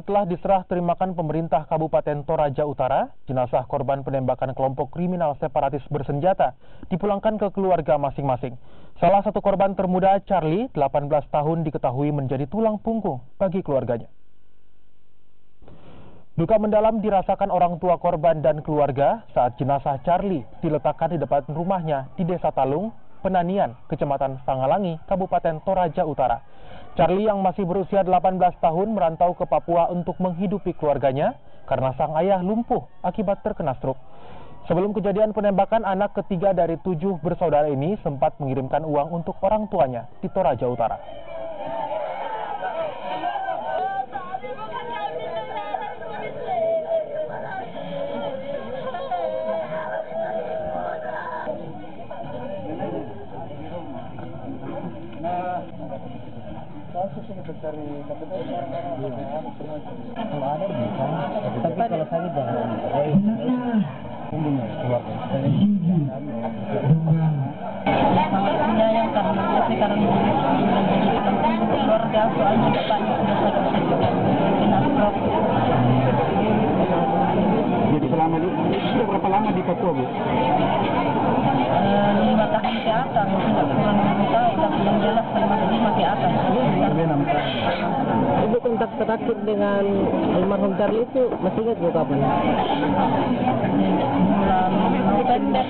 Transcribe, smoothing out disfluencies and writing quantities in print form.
setelah diserah terimakan pemerintah Kabupaten Toraja Utara, jenazah korban penembakan kelompok kriminal separatis bersenjata dipulangkan ke keluarga masing-masing. Salah satu korban termuda, Charlie, 18 tahun, diketahui menjadi tulang punggung bagi keluarganya. Duka mendalam dirasakan orang tua korban dan keluarga saat jenazah Charlie diletakkan di depan rumahnya di Desa Talung, Penanian, Kecamatan Sangalangi, Kabupaten Toraja Utara. Charlie yang masih berusia 18 tahun merantau ke Papua untuk menghidupi keluarganya karena sang ayah lumpuh akibat terkena stroke. Sebelum kejadian penembakan, anak ketiga dari 7 bersaudara ini sempat mengirimkan uang untuk orang tuanya di Toraja Utara. Kalau ada bisa, tapi kalau sakit jangan. Sangat menyayangkan sekarang keluarga soalnya bapaknya sudah kena stroke. Jadi sudah berapa lama di Papua, Bu? 5 tahun ke atas, tidak kurang 10 tahun, tapi yang jelas 5 ke atas. Ibu kontak terakhir dengan almarhum Charlie itu masih ingat Bu kapan? Bulan November.